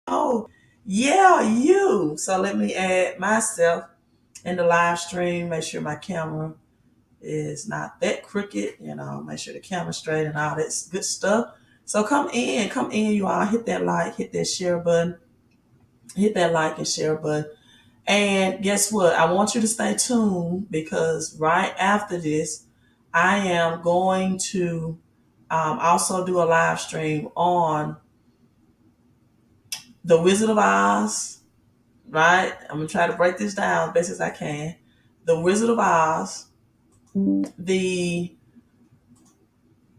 Oh, yeah, you. So let me add myself in the live stream. Make sure my camera is not that crooked. Make sure the camera's straight and all that good stuff. So come in, you all. Hit that like, hit that share button, hit that like and share button. And guess what? I want you to stay tuned because right after this, I am going to also do a live stream on The Wizard of Oz, right? I'm going to try to break this down as best as I can. The Wizard of Oz, the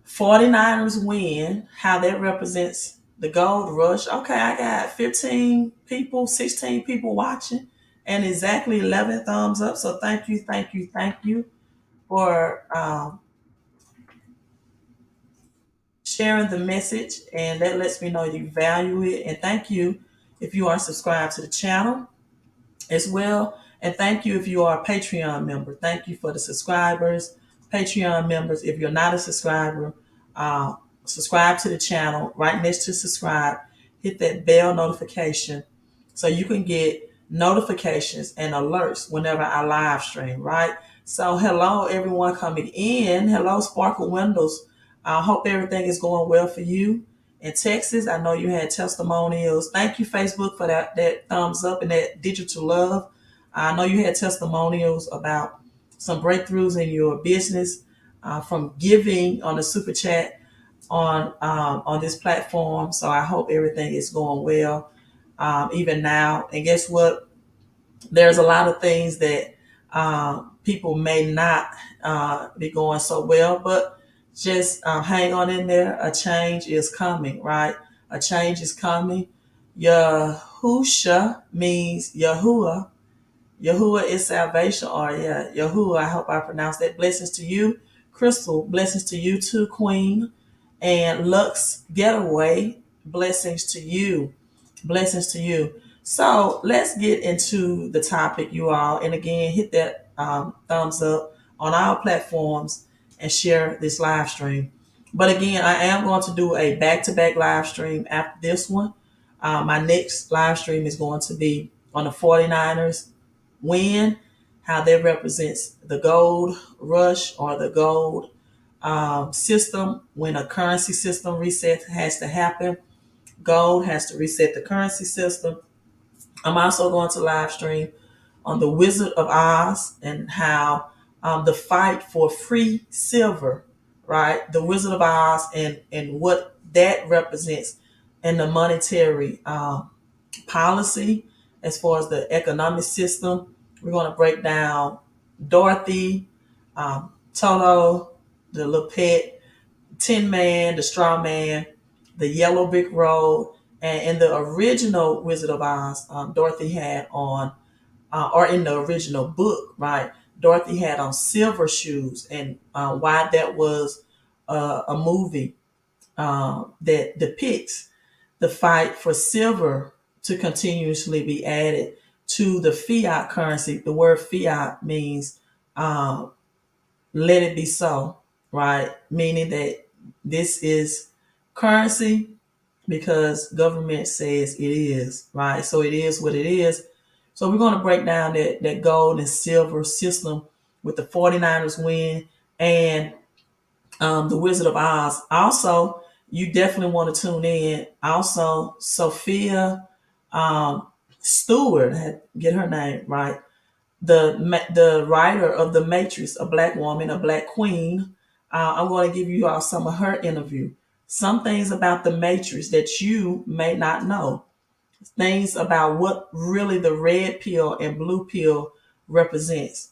49ers win, how that represents the gold rush. Okay, I got 15 people, 16 people watching, and exactly 11 thumbs up. So thank you, thank you, thank you for sharing the message, and that lets me know you value it. And thank you if you are subscribed to the channel as well. And thank you if you are a Patreon member. Thank you for the subscribers, Patreon members. If you're not a subscriber, uh, subscribe to the channel. Right next to subscribe, hit that bell notification so you can get notifications and alerts whenever I live stream, right? So hello everyone coming in. Hello Sparkle Windows. I hope everything is going well for you in Texas. I know you had testimonials. Thank you, Facebook, for that thumbs up and that digital love. I know you had testimonials about some breakthroughs in your business from giving on the super chat on this platform. So I hope everything is going well even now. And guess what? There's a lot of things that people may not be going so well, but just hang on in there. A change is coming, right? A change is coming. Yahusha means Yahuwah. Yahuwah is salvation, or yeah, Yahuwah. I hope I pronounced that. Blessings to you, Crystal. Blessings to you too, Queen. And Lux Getaway. Blessings to you. Blessings to you. So let's get into the topic, you all. And again, hit that thumbs up on our platforms and share this live stream. But again, I am going to do a back to back live stream after this one. My next live stream is going to be on the 49ers win, how that represents the gold rush or the gold system. When a currency system reset has to happen, gold has to reset the currency system. I'm also going to live stream on the Wizard of Oz and how the fight for free silver, right? The Wizard of Oz and what that represents in the monetary policy as far as the economic system. We're going to break down Dorothy, Toto, the little pet, Tin Man, the Straw Man, the Yellow Brick Road, and in the original Wizard of Oz, Dorothy had on, or in the original book, right? Dorothy had on silver shoes, and why that was a movie that depicts the fight for silver to continuously be added to the fiat currency. The word fiat means um, let it be so, right? Meaning that this is currency because government says it is, right? So it is what it is. So we're going to break down that gold and silver system with the 49ers win and the Wizard of Oz. Also, you definitely want to tune in. Also, Sophia Stewart, I had to get her name right. The writer of The Matrix, a black woman, a black queen. I'm going to give you all some of her interview. Some things about The Matrix that you may not know. Things about what really the red pill and blue pill represents.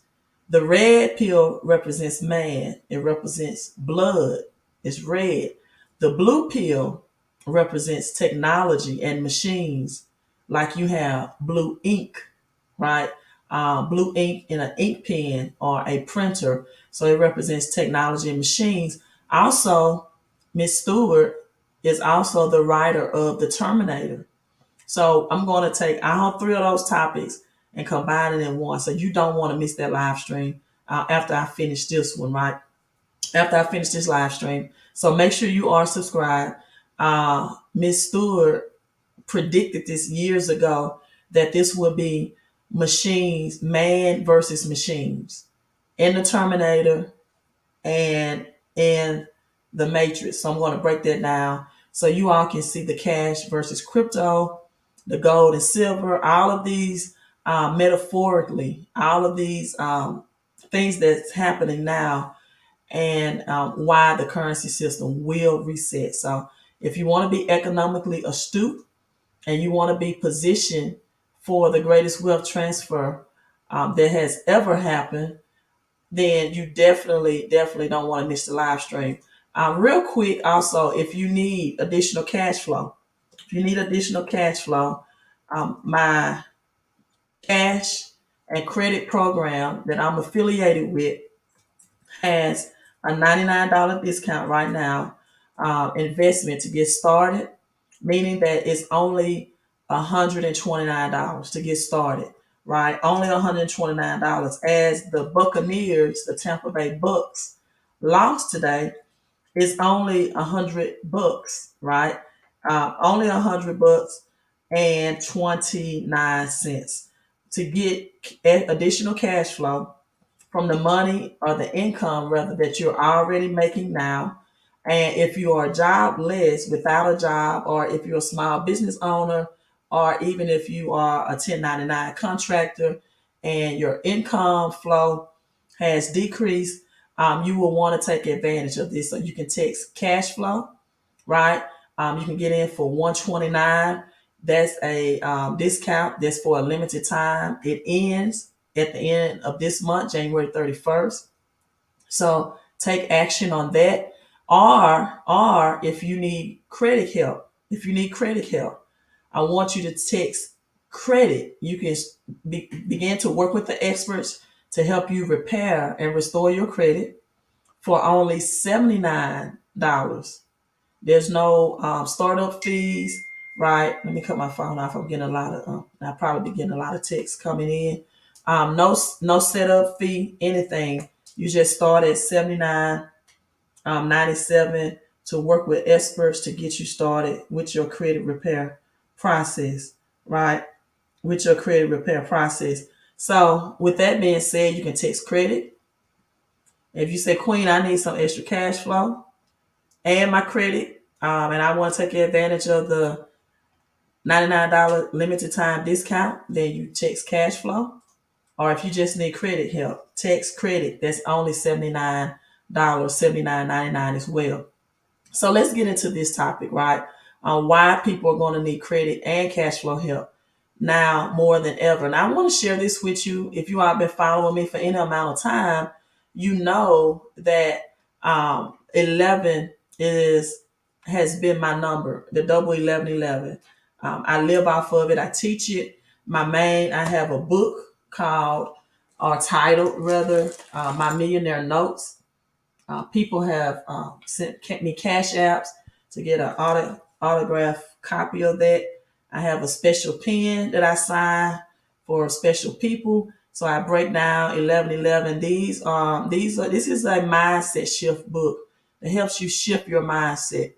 The red pill represents man. It represents blood. It's red. The blue pill represents technology and machines. Like you have blue ink, right? Blue ink in an ink pen or a printer. So it represents technology and machines. Also, Miss Stewart is also the writer of The Terminator. So I'm going to take all three of those topics and combine it in one. So you don't want to miss that live stream after I finish this one, right? After I finish this live stream. So make sure you are subscribed. Miss Stewart predicted this years ago, that this would be machines, man versus machines, in the Terminator and in the Matrix. So I'm going to break that down so you all can see the cash versus crypto, the gold and silver, all of these metaphorically, all of these things that's happening now, and why the currency system will reset. So if you want to be economically astute and you want to be positioned for the greatest wealth transfer that has ever happened, then you definitely don't want to miss the live stream. Real quick, also, if you need additional cash flow, my cash and credit program that I'm affiliated with has a $99 discount right now, investment to get started, meaning that it's only $129 to get started, right? Only $129. As the Buccaneers, the Tampa Bay Bucks, lost today, it's only $100, right? Only $100 and 29 cents to get additional cash flow from the money or the income rather that you're already making now. And if you are jobless, without a job, or if you're a small business owner, or even if you are a 1099 contractor and your income flow has decreased, you will want to take advantage of this. So you can text cash flow, right? You can get in for 129. That's a discount. That's for a limited time. It ends at the end of this month, January 31st. So take action on that. Or if you need credit help, I want you to text credit. You can begin to work with the experts to help you repair and restore your credit for only $79. There's no startup fees, right? Let me cut my phone off. I'm getting a lot of, I'll probably be getting a lot of texts coming in. No setup fee, anything. You just start at $79.97 to work with experts to get you started with your credit repair process, right? With your credit repair process. So with that being said, you can text credit. If you say, Queen, I need some extra cash flow and my credit, and I want to take advantage of the $99 limited time discount, then you text cash flow. Or if you just need credit help, text credit. That's only $79, $79.99 as well. So let's get into this topic, right? On why people are going to need credit and cash flow help now more than ever. And I want to share this with you. If you all have been following me for any amount of time, you know that 11 has been my number, the double 1111. I live off of it. I teach it. I have a book called, or titled rather, My Millionaire Notes. People have sent me cash apps to get an autograph copy of that. I have a special pen that I sign for special people. So I break down 1111. This is a mindset shift book that helps you shift your mindset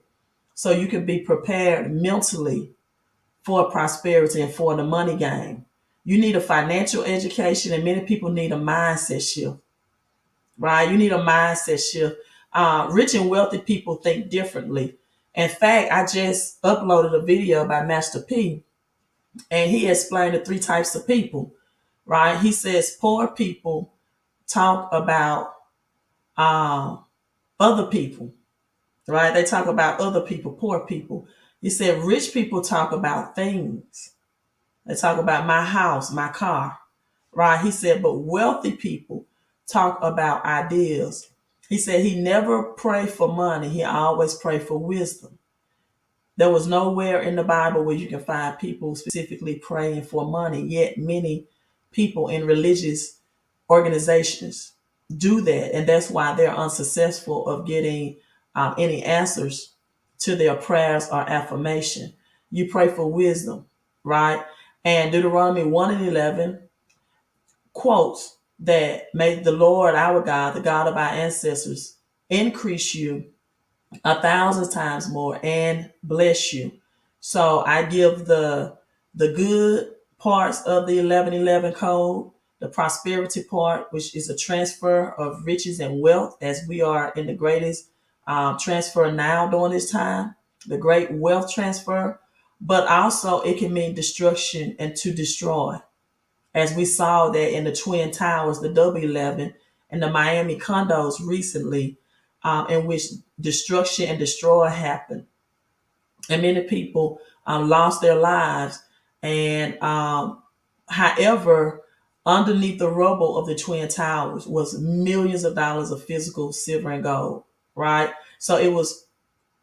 so you can be prepared mentally for prosperity and for the money game. You need a financial education, and many people need a mindset shift, right? You need a mindset shift. Rich and wealthy people think differently. In fact, I just uploaded a video by Master P, and he explained the three types of people, right? He says poor people talk about other people, right? They talk about other people, poor people. He said rich people talk about things. They talk about my house, my car, right? He said, but wealthy people talk about ideas. He said he never prayed for money. He always prayed for wisdom. There was nowhere in the Bible where you can find people specifically praying for money, yet many people in religious organizations do that. And that's why they're unsuccessful of getting any answers to their prayers or affirmation. You pray for wisdom, right? And Deuteronomy 1 and 11 quotes that may the Lord our God, the God of our ancestors, increase you 1,000 times more and bless you. So I give the good parts of the 1111 code, the prosperity part, which is a transfer of riches and wealth, as we are in the greatest transfer now during this time, the great wealth transfer. But also it can mean destruction and to destroy, as we saw that in the Twin Towers, the W11, and the Miami condos recently, in which destruction and destroy happened, and many people lost their lives. And however, underneath the rubble of the Twin Towers was millions of dollars of physical silver and gold, right? So it was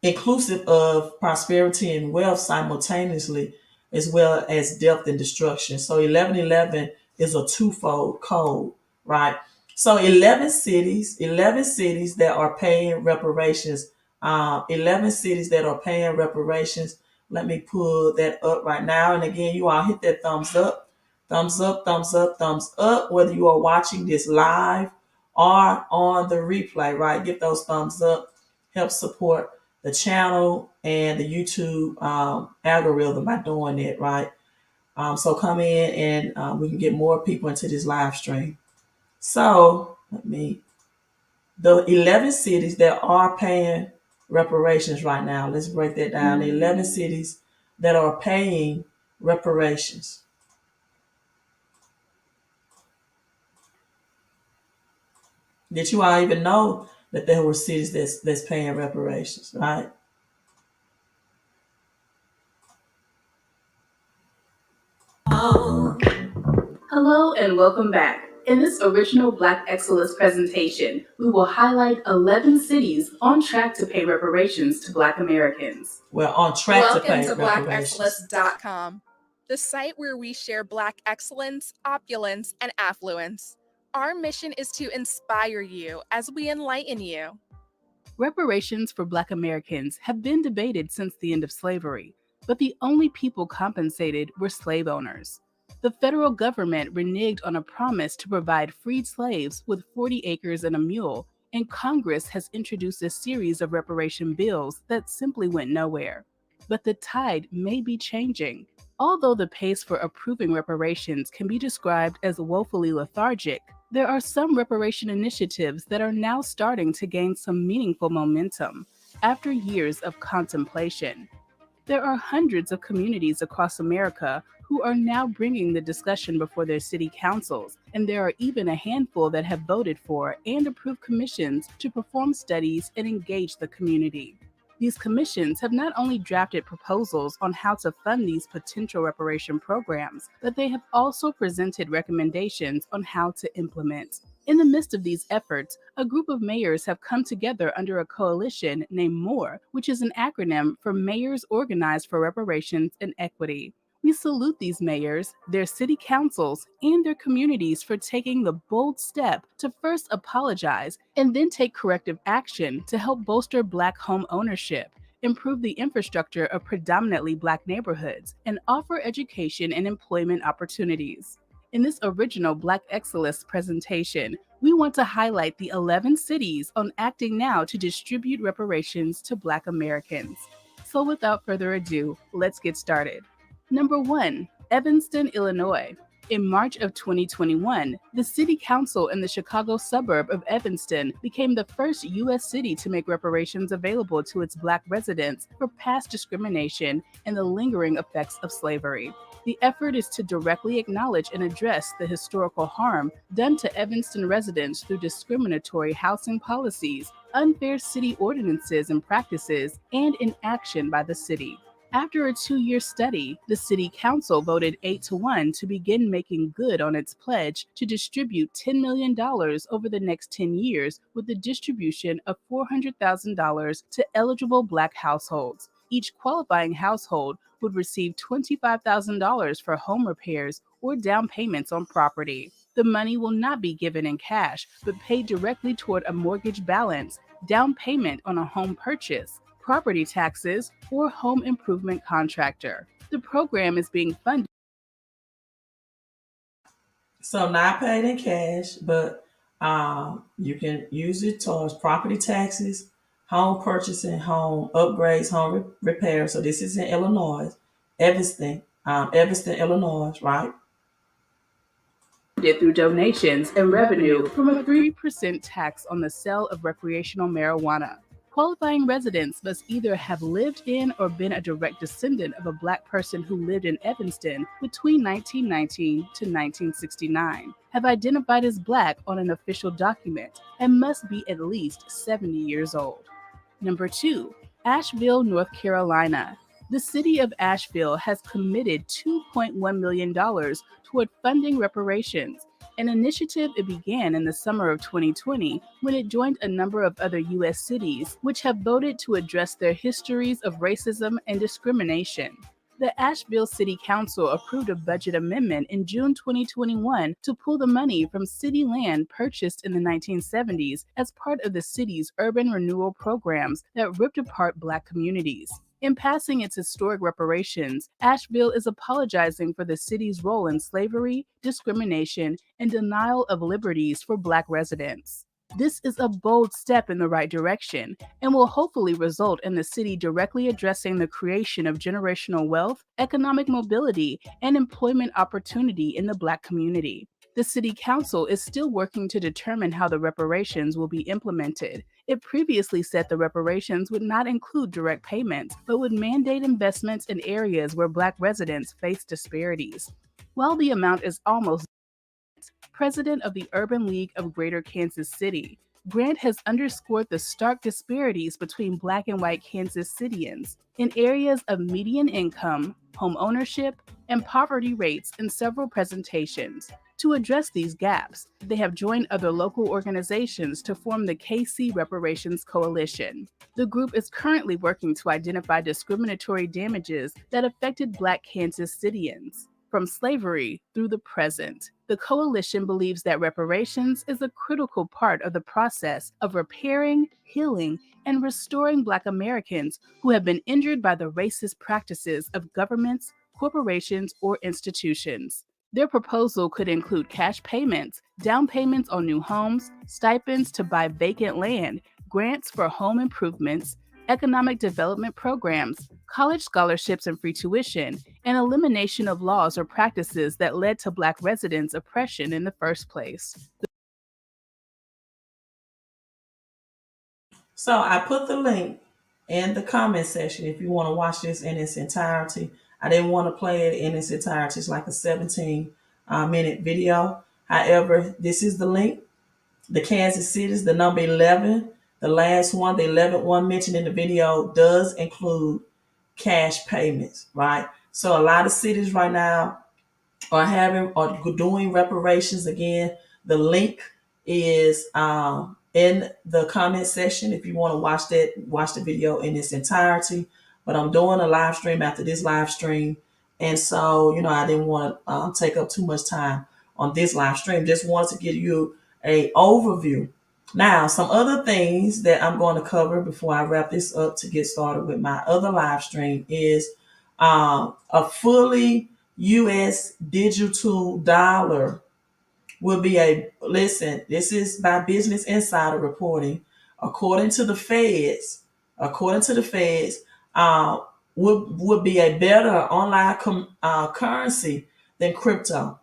inclusive of prosperity and wealth simultaneously, as well as death and destruction. So 1111 is a twofold code, right? So 11 cities that are paying reparations, 11 cities that are paying reparations. Let me pull that up right now. And again, you all hit that thumbs up, thumbs up, thumbs up, thumbs up, whether you are watching this live or on the replay, right? Give those thumbs up, help support the channel and the YouTube algorithm by doing it, right? So come in and we can get more people into this live stream. So the 11 cities that are paying reparations right now, let's break that down. The 11 cities that are paying reparations. Did you all even know that there were cities that's paying reparations, right? Hello and welcome back. In this original Black Excellence presentation, we will highlight 11 cities on track to pay reparations to Black Americans. We're on track to pay Welcome to reparations. blackexcellence.com, the site where we share Black excellence, opulence, and affluence. Our mission is to inspire you as we enlighten you. Reparations for Black Americans have been debated since the end of slavery, but the only people compensated were slave owners. The federal government reneged on a promise to provide freed slaves with 40 acres and a mule, and Congress has introduced a series of reparation bills that simply went nowhere. But the tide may be changing. Although the pace for approving reparations can be described as woefully lethargic, there are some reparation initiatives that are now starting to gain some meaningful momentum after years of contemplation. There are hundreds of communities across America who are now bringing the discussion before their city councils, and there are even a handful that have voted for and approved commissions to perform studies and engage the community. These commissions have not only drafted proposals on how to fund these potential reparation programs, but they have also presented recommendations on how to implement. In the midst of these efforts, a group of mayors have come together under a coalition named MORE, which is an acronym for Mayors Organized for Reparations and Equity. We salute these mayors, their city councils, and their communities for taking the bold step to first apologize and then take corrective action to help bolster Black home ownership, improve the infrastructure of predominantly Black neighborhoods, and offer education and employment opportunities. In this original Black Excellence presentation, we want to highlight the 11 cities on acting now to distribute reparations to Black Americans. So without further ado, let's get started. Number 1, Evanston, Illinois. In March of 2021, the City Council in the Chicago suburb of Evanston became the first U.S. city to make reparations available to its Black residents for past discrimination and the lingering effects of slavery. The effort is to directly acknowledge and address the historical harm done to Evanston residents through discriminatory housing policies, unfair city ordinances and practices, and inaction by the city. After a 2-year study, the City Council voted 8-1 to begin making good on its pledge to distribute $10 million over the next 10 years with the distribution of $400,000 to eligible Black households. Each qualifying household would receive $25,000 for home repairs or down payments on property. The money will not be given in cash, but paid directly toward a mortgage balance, down payment on a home purchase, property taxes, or home improvement contractor. The program is being funded. So not paid in cash, but you can use it towards property taxes, home purchasing, home upgrades, home repair. So this is in Illinois, Evanston, Illinois, right? Through donations and revenue from a 3% tax on the sale of recreational marijuana. Qualifying residents must either have lived in or been a direct descendant of a Black person who lived in Evanston between 1919 to 1969, have identified as Black on an official document, and must be at least 70 years old. Number 2, Asheville, North Carolina. The city of Asheville has committed $2.1 million toward funding reparations, an initiative it began in the summer of 2020 when it joined a number of other U.S. cities which have voted to address their histories of racism and discrimination. The Asheville City Council approved a budget amendment in June 2021 to pull the money from city land purchased in the 1970s as part of the city's urban renewal programs that ripped apart Black communities. In passing its historic reparations, Asheville is apologizing for the city's role in slavery, discrimination, and denial of liberties for Black residents. This is a bold step in the right direction and will hopefully result in the city directly addressing the creation of generational wealth, economic mobility, and employment opportunity in the Black community. The City Council is still working to determine how the reparations will be implemented. It previously said the reparations would not include direct payments, but would mandate investments in areas where Black residents face disparities. While the amount is almost president of the Urban League of Greater Kansas City, Grant has underscored the stark disparities between Black and white Kansas Cityans in areas of median income, home ownership, and poverty rates in several presentations. To address these gaps, they have joined other local organizations to form the KC Reparations Coalition. The group is currently working to identify discriminatory damages that affected Black Kansas Cityans from slavery through the present. The coalition believes that reparations is a critical part of the process of repairing, healing, and restoring Black Americans who have been injured by the racist practices of governments, corporations, or institutions. Their proposal could include cash payments, down payments on new homes, stipends to buy vacant land, grants for home improvements, economic development programs, college scholarships and free tuition, and elimination of laws or practices that led to Black residents' oppression in the first place. So I put the link in the comment section if you want to watch this in its entirety. I didn't want to play it in its entirety. It's like a 17-minute video. However, this is the link. The Kansas Cities, the number 11, the last one, the 11th one mentioned in the video does include cash payments, right? So a lot of cities right now are doing reparations again. The link is in the comment section if you want to watch the video in its entirety. But I'm doing a live stream after this live stream, and so I didn't want to take up too much time on this live stream. Just wanted to give you a overview. Now, some other things that I'm going to cover before I wrap this up to get started with my other live stream is a fully U.S. digital dollar will be this is by Business Insider reporting, according to the feds, uh, would be a better online currency than crypto.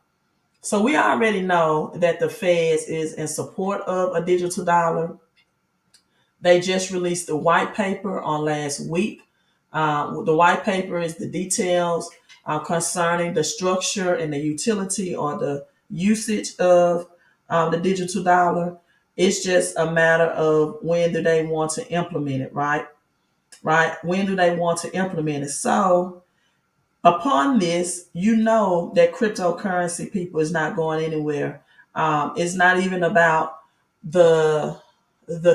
So we already know that the feds is in support of a digital dollar. They just released the white paper on last week. The white paper is the details concerning the structure and the utility or the usage of the digital dollar. It's just a matter of when do they want to implement it, right? Right? When do they want to implement it? So upon this, you know that cryptocurrency, people, is not going anywhere. It's not even about the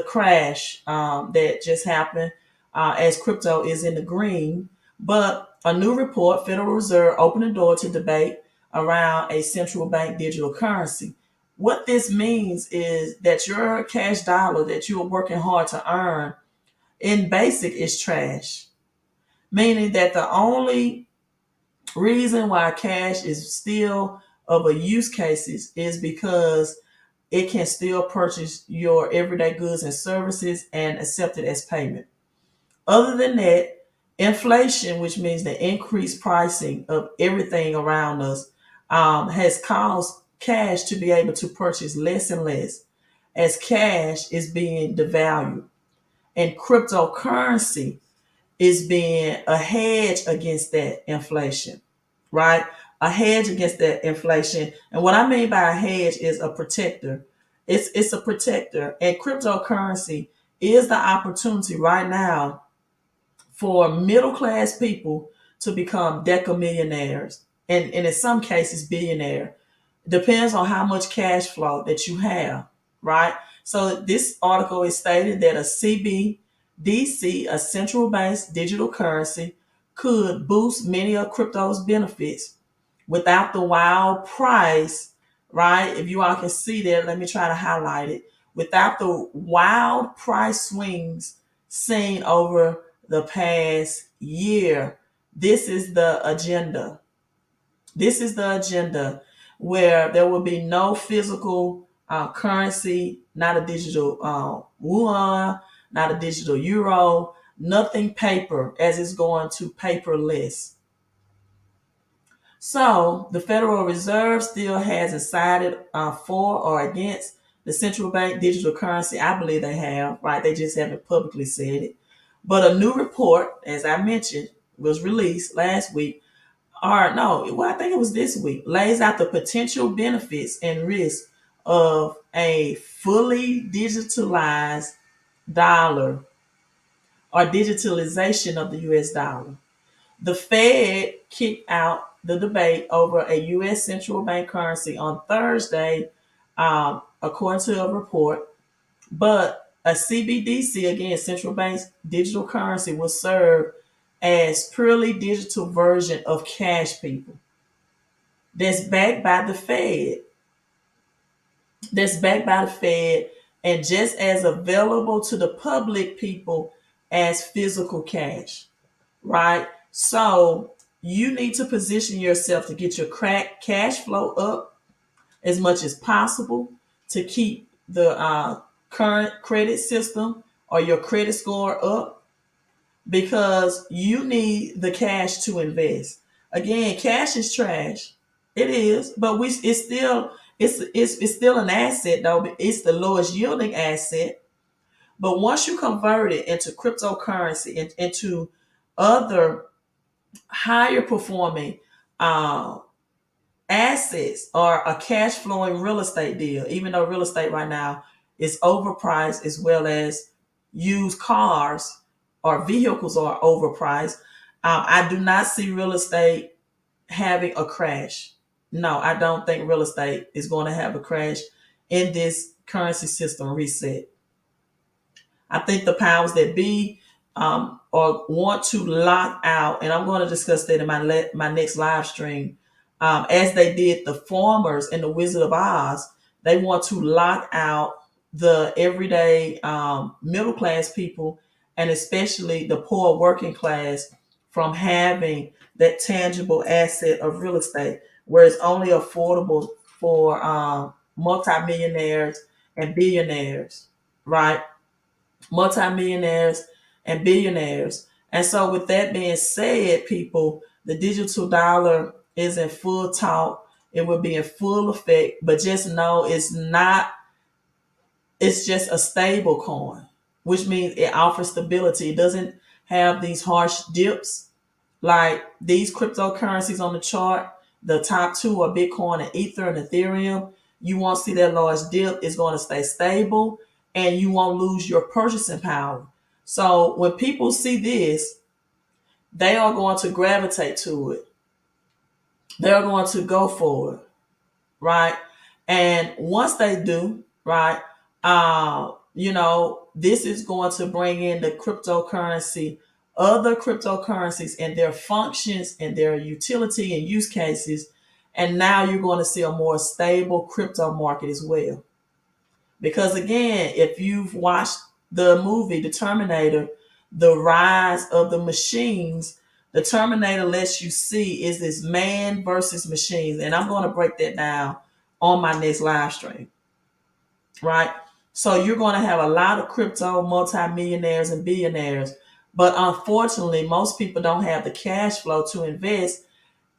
crash that just happened, as crypto is in the green. But a new report, Federal Reserve opened the door to debate around a central bank digital currency. What this means is that your cash dollar that you are working hard to earn in basic is trash, meaning that the only reason why cash is still of a use cases is because it can still purchase your everyday goods and services and accept it as payment. Other than that, inflation, which means the increased pricing of everything around us, has caused cash to be able to purchase less and less as cash is being devalued. And cryptocurrency is being a hedge against that inflation, right? A hedge against that inflation. And what I mean by a hedge is a protector. It's a protector. And cryptocurrency is the opportunity right now for middle class people to become decamillionaires and in some cases billionaire. Depends on how much cash flow that you have, right? So this article is stated that a CBDC, a central bank digital currency, could boost many of crypto's benefits without the wild price, right? If you all can see there, let me try to highlight it. Without the wild price swings seen over the past year. This is the agenda. This is the agenda where there will be no physical currency, not a digital yuan, not a digital euro, nothing paper as it's going to paperless. So the Federal Reserve still hasn't decided for or against the central bank digital currency. I believe they have, right? They just haven't publicly said it. But a new report, as I mentioned, was released last week, or no, well, I think it was this week, lays out the potential benefits and risks of a fully digitalized dollar or digitalization of the US dollar. The Fed kicked out the debate over a U.S. central bank currency on Thursday, according to a report. But a CBDC, again, central bank's digital currency, will serve as purely digital version of cash, people. That's backed by the Fed. That's backed by the Fed and just as available to the public people as physical cash, right? So you need to position yourself to get your cash flow up as much as possible to keep the current credit system or your credit score up because you need the cash to invest. Again, cash is trash. It is, but it's still an asset though. It's the lowest yielding asset. But once you convert it into cryptocurrency, into other higher performing uh, assets or a cash flowing real estate deal, even though real estate right now is overpriced as well as used cars or vehicles are overpriced. I do not see real estate having a crash. No, I don't think real estate is going to have a crash in this currency system reset. I think the powers that be or want to lock out, and I'm going to discuss that in my next live stream, as they did the farmers in the Wizard of Oz. They want to lock out the everyday middle class people, and especially the poor working class, from having that tangible asset of real estate, where it's only affordable for multimillionaires and billionaires, right? Multimillionaires and billionaires. And so, with that being said, people, the digital dollar is in full talk. It will be in full effect, but just know it's not, it's just a stable coin, which means it offers stability. It doesn't have these harsh dips like these cryptocurrencies on the chart. The top two are Bitcoin and Ether and Ethereum. You won't see that large dip. It's going to stay stable and you won't lose your purchasing power. So when people see this, they are going to gravitate to it. They're going to go for it, right? And once they do, right, this is going to bring in the cryptocurrency, other cryptocurrencies and their functions and their utility and use cases. And now you're going to see a more stable crypto market as well. Because again, if you've watched the movie, The Terminator, the rise of the machines, the Terminator lets you see is this man versus machines. And I'm going to break that down on my next live stream. right? So you're going to have a lot of crypto multimillionaires and billionaires. But unfortunately, most people don't have the cash flow to invest,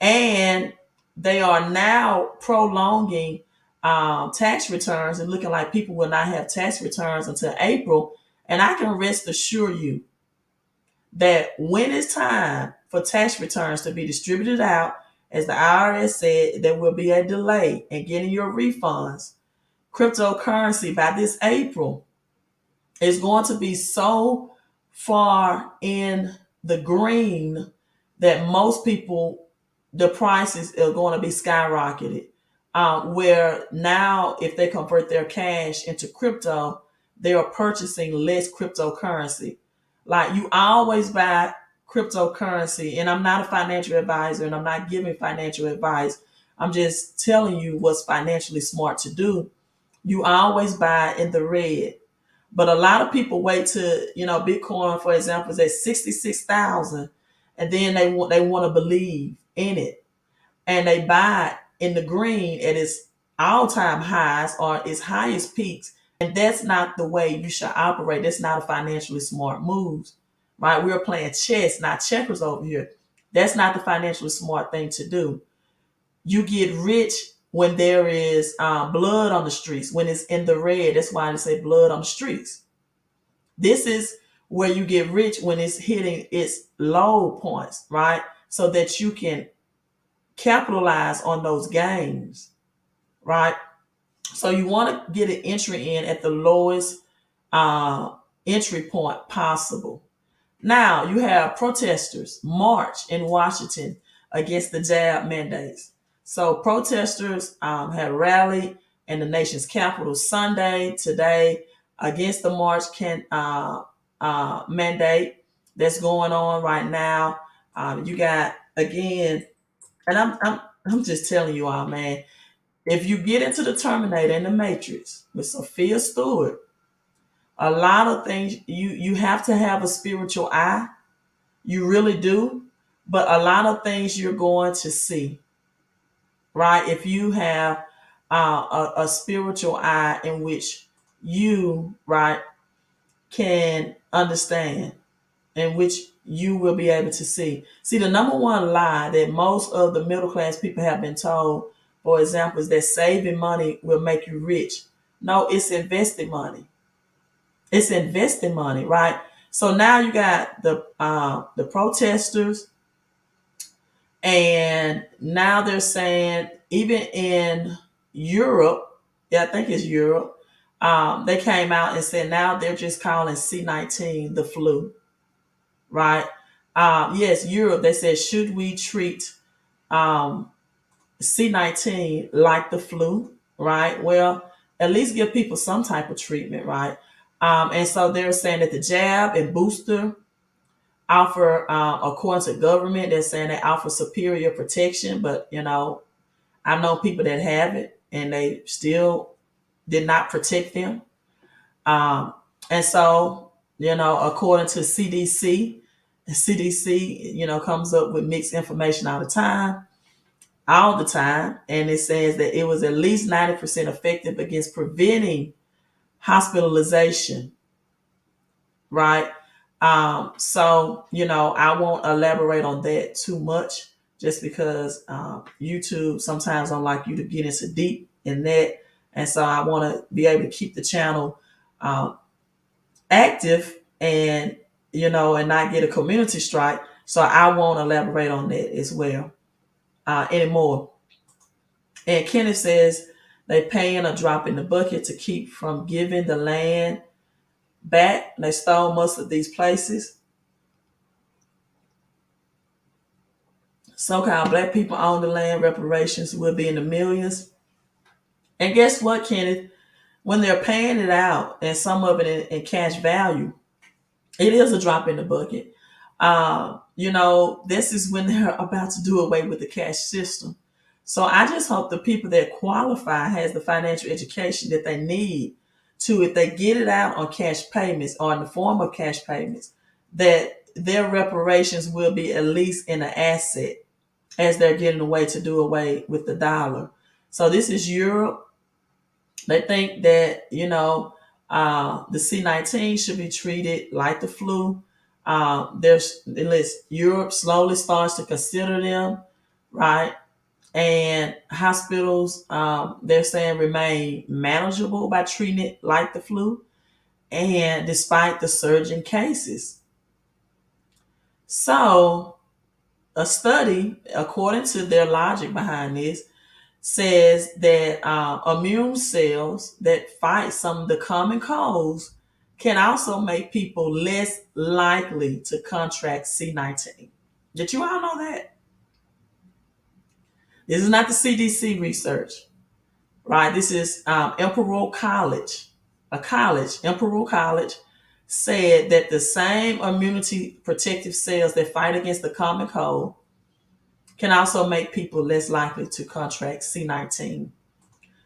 and they are now prolonging tax returns and looking like people will not have tax returns until April. And I can rest assure you that when it's time for tax returns to be distributed out, as the IRS said, there will be a delay in getting your refunds. Cryptocurrency by this April is going to be so far in the green that most people, the prices are going to be skyrocketed. Where now, if they convert their cash into crypto, they are purchasing less cryptocurrency. Like, you always buy cryptocurrency, and I'm not a financial advisor and I'm not giving financial advice. I'm just telling you what's financially smart to do. You always buy in the red. But a lot of people wait to, Bitcoin, for example, is at 66,000, and then they want to believe in it, and they buy it in the green at its all-time highs or its highest peaks. And that's not the way you should operate. That's not a financially smart move, right? We're playing chess, not checkers over here. That's not the financially smart thing to do. You get rich when there is blood on the streets, when it's in the red. That's why they say blood on the streets. This is where you get rich when it's hitting its low points, right? So that you can capitalize on those gains, right? So you want to get an entry in at the lowest uh, entry point possible. Now you have protesters march in Washington against the jab mandates. So protesters have rallied in the nation's capital Sunday, today, against the March mandate that's going on right now. You got, again, and I'm just telling you all, man. If you get into the Terminator and the Matrix with Sophia Stewart, a lot of things you have to have a spiritual eye. You really do. But a lot of things you're going to see, right? If you have a spiritual eye in which you, right, can understand, in which you will be able to see. See, the number one lie that most of the middle class people have been told, for example, is that saving money will make you rich. No, it's investing money. It's investing money, right? So now you got the protesters, and now they're saying, even in Europe, yeah, I think it's Europe, they came out and said now they're just calling C-19 the flu, right? Yes, Europe, they said, should we treat um, C-19 like the flu, right? Well, at least give people some type of treatment, right? And so they're saying that the jab and booster offer, according to government, they're saying they offer superior protection. But, I know people that have it and they still did not protect them. Um, and so, according to CDC, comes up with mixed information all the time, and it says that it was at least 90% effective against preventing hospitalization, right? So, I won't elaborate on that too much, just because YouTube sometimes don't like you to get into deep in that. And so I want to be able to keep the channel active, and not get a community strike. So I won't elaborate on that as well anymore. And Kenneth says they paying a drop in the bucket to keep from giving the land back. They stole most of these places. So-called black people own the land. Reparations will be in the millions. And guess what, Kenneth? When they're paying it out, and some of it in cash value, it is a drop in the bucket. This is when they're about to do away with the cash system. So I just hope the people that qualify has the financial education that they need to, if they get it out on cash payments or in the form of cash payments, that their reparations will be at least in an asset as they're getting away to do away with the dollar. So this is Europe. They think that, the C-19 should be treated like the flu. Europe slowly starts to consider them, right? And hospitals, they're saying, remain manageable by treating it like the flu, and despite the surging cases. So, a study, according to their logic behind this, says that immune cells that fight some of the common colds can also make people less likely to contract C-19. Did you all know that? This is not the CDC research, right? This is Imperial College, Imperial College said that the same immunity protective cells that fight against the common cold can also make people less likely to contract C-19.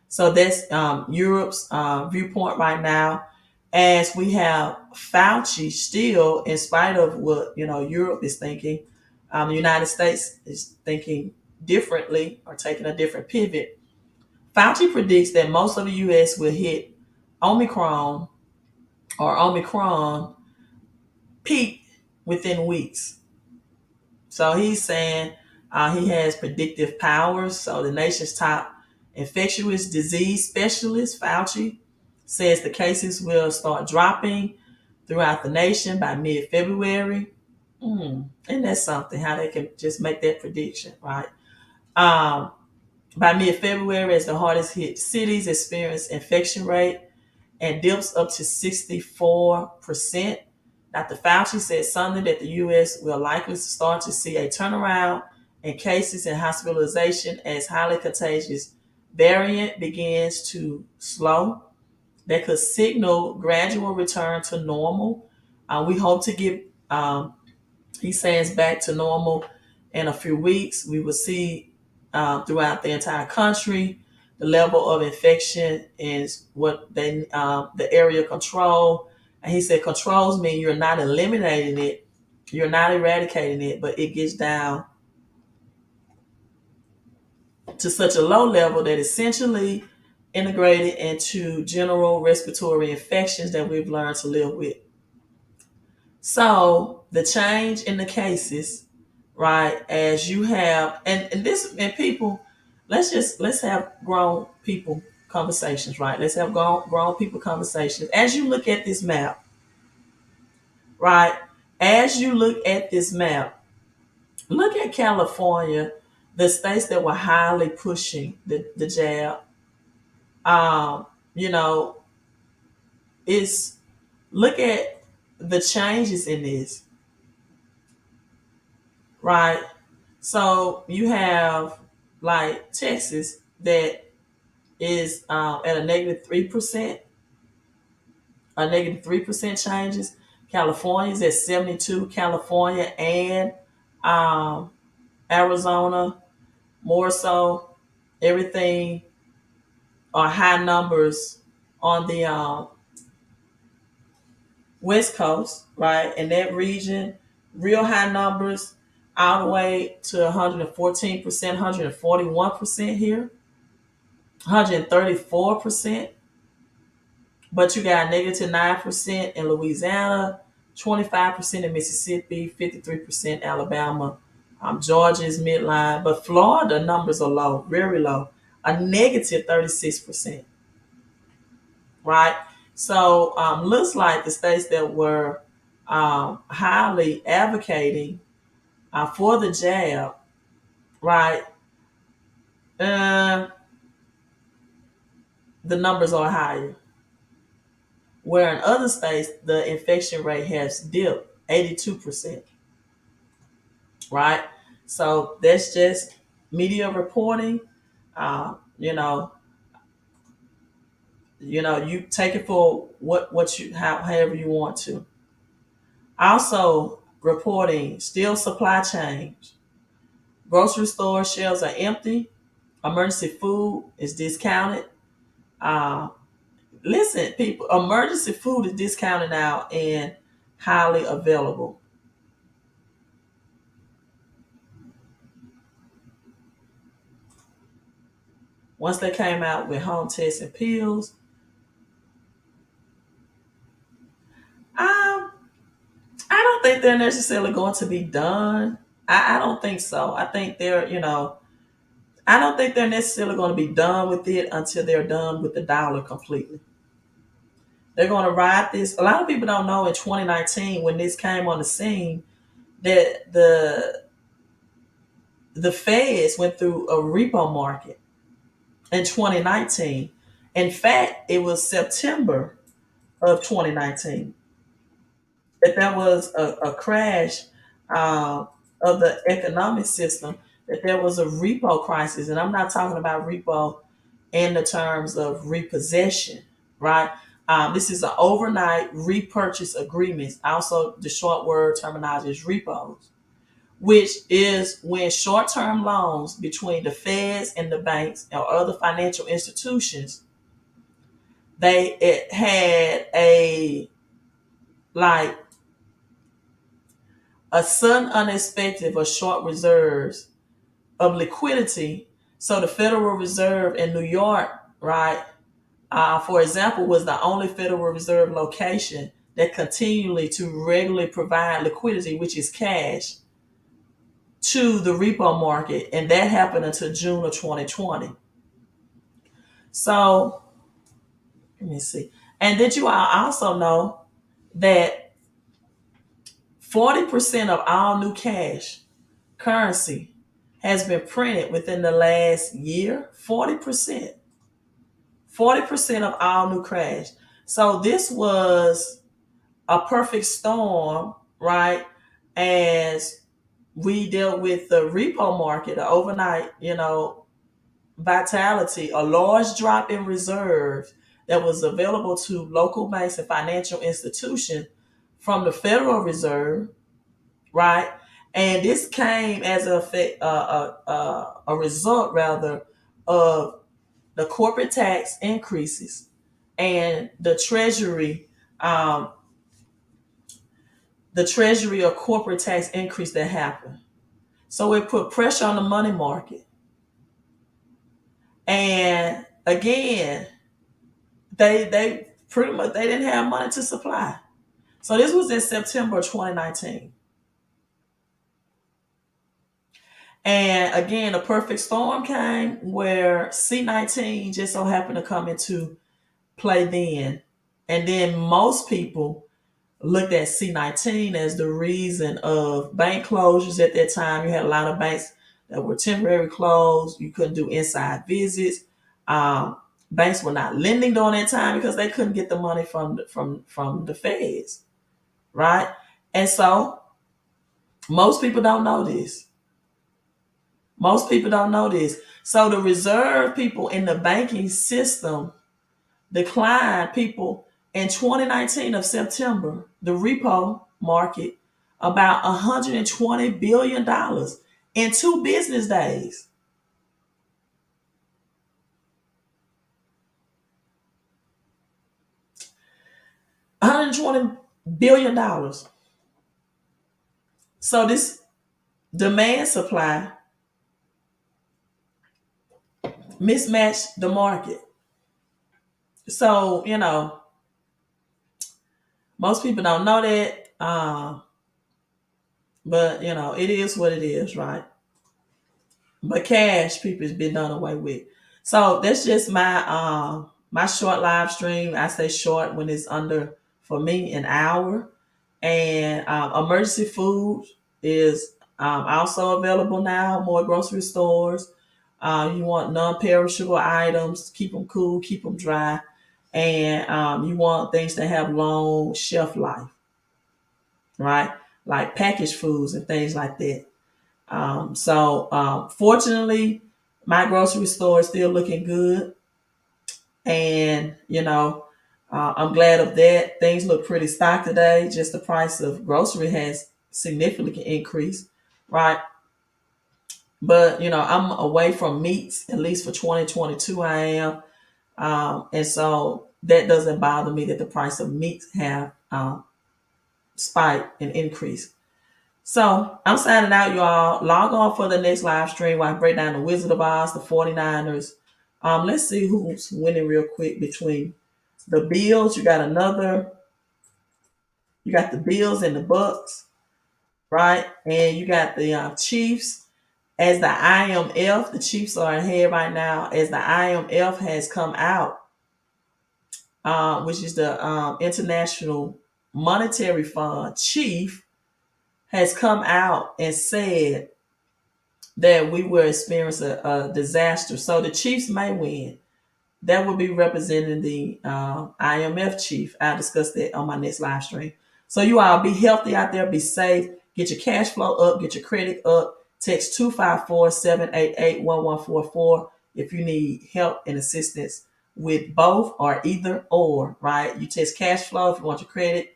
So that's Europe's viewpoint right now. As we have Fauci still, in spite of what Europe is thinking, the United States is thinking differently or taking a different pivot. Fauci predicts that most of the U.S. will hit Omicron peak within weeks. So he's saying he has predictive powers. So the nation's top infectious disease specialist, Fauci, says the cases will start dropping throughout the nation by mid-February. And that's something, how they can just make that prediction, right? By mid-February, as the hardest hit cities experience infection rate and dips up to 64%. Dr. Fauci said Sunday that the U.S. will likely start to see a turnaround in cases and hospitalization as highly contagious variant begins to slow. That could signal gradual return to normal. We hope to get, he says, back to normal in a few weeks. We will see throughout the entire country the level of infection is what they the area control. And he said controls mean you're not eliminating it, you're not eradicating it, but it gets down to such a low level that essentially integrated into general respiratory infections that we've learned to live with. So the change in the cases, right, as you have, and people, let's have grown people conversations, right? Let's have grown people conversations. As you look at this map, right? As you look at this map, look at California, the states that were highly pushing the jab. Um, you know, it's look at the changes in this, right? So you have like Texas that is at a -3% changes. California is at 72. California and um, Arizona more so. Everything are high numbers on the West Coast, right? In that region, real high numbers all the way to 114%, 141% here, 134%. But you got -9% in Louisiana, 25% in Mississippi, 53% Alabama. Georgia is midline, but Florida numbers are low, very low, a -36%, right? So looks like the states that were highly advocating for the jab, right? Uh, the numbers are higher. Where in other states, the infection rate has dipped 82%, right? So that's just media reporting. Uh, you know, you take it for what you however you want to. Also reporting still supply chains. Grocery store shelves are empty. Emergency food is discounted. Uh, Listen, people, emergency food is discounted now and highly available. once they came out with home tests and pills. Um, I don't think they're necessarily going to be done. I don't think so. I think I don't think they're necessarily going to be done with it until they're done with the dollar completely. They're going to ride this. A lot of people don't know in 2019 when this came on the scene that the Feds went through a repo market in 2019. In fact, it was September of 2019 that there was a crash of the economic system, that there was a repo crisis. And I'm not talking about repo in the terms of repossession, right? This is an overnight repurchase agreement. Also, the short word terminology is repos, which is when short-term loans between the Feds and the banks or other financial institutions, it had like a sudden unexpected or short reserves of liquidity. So the Federal Reserve in New York, right, for example, was the only Federal Reserve location that continually to regularly provide liquidity, which is cash, to the repo market, and that happened until June of 2020. So let me see. And did you all also know that 40% of all new cash currency has been printed within the last year? 40%. 40% of all new cash. So this was a perfect storm, right? As we dealt with the repo market, the overnight, vitality, a large drop in reserves that was available to local banks and financial institutions from the Federal Reserve, right? And this came as a result, rather, of the corporate tax increases and um, the treasury or corporate tax increase that happened. So it put pressure on the money market. And again, they pretty much they didn't have money to supply. So this was in September 2019. And again, a perfect storm came where C-19 just so happened to come into play then. And then most people looked at C-19 as the reason of bank closures at that time. You had a lot of banks that were temporarily closed. You couldn't do inside visits. Um, Banks were not lending during that time because they couldn't get the money from the Feds, right? And so most people don't know this. Most people don't know this. So the reserve people in the banking system declined people in 2019 of September, the repo market, about $120 billion in 2 business days. $120 billion. So this demand supply mismatched the market. So, most people don't know that. But, it is what it is, right? But cash, people, has been done away with. So that's just my short live stream. I say short when it's under, for me, an hour. And emergency food is also available now. More grocery stores. You want non-perishable items, keep them cool, keep them dry, and you want things that have long shelf life, right? Like packaged foods and things like that. Fortunately, my grocery store is still looking good, and I'm glad of that. Things look pretty stocked today. Just the price of grocery has significantly increased, right? But I'm away from meats at least for 2022. I am, and so that doesn't bother me that the price of meats have spiked and increased. So I'm signing out, you all. Log on for the next live stream where I break down the Wizard of Oz, the 49ers, Let's see who's winning real quick between the Bills. You got the Bills and the Bucks, right? And you got the Chiefs as the IMF. The Chiefs are ahead right now as the IMF has come out, which is the International Monetary Fund chief, has come out and said that we will experience a disaster. So the Chiefs may win. That will be representing the IMF chief. I'll discuss that on my next live stream. So you all be healthy out there, be safe, get your cash flow up, get your credit up. Text 254-788-1144 if you need help and assistance with both or either or, right? You text cash flow if you want your credit.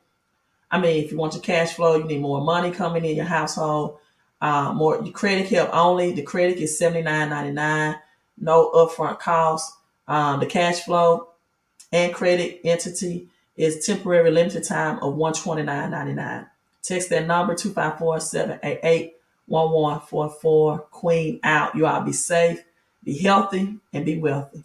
If you want your cash flow, you need more money coming in your household. More your credit help only. The credit is $79.99, no upfront cost. The cash flow and credit entity is temporary limited time of $129.99. Text that number 254-788-1144. Queen out. You all be safe, be healthy, and be wealthy.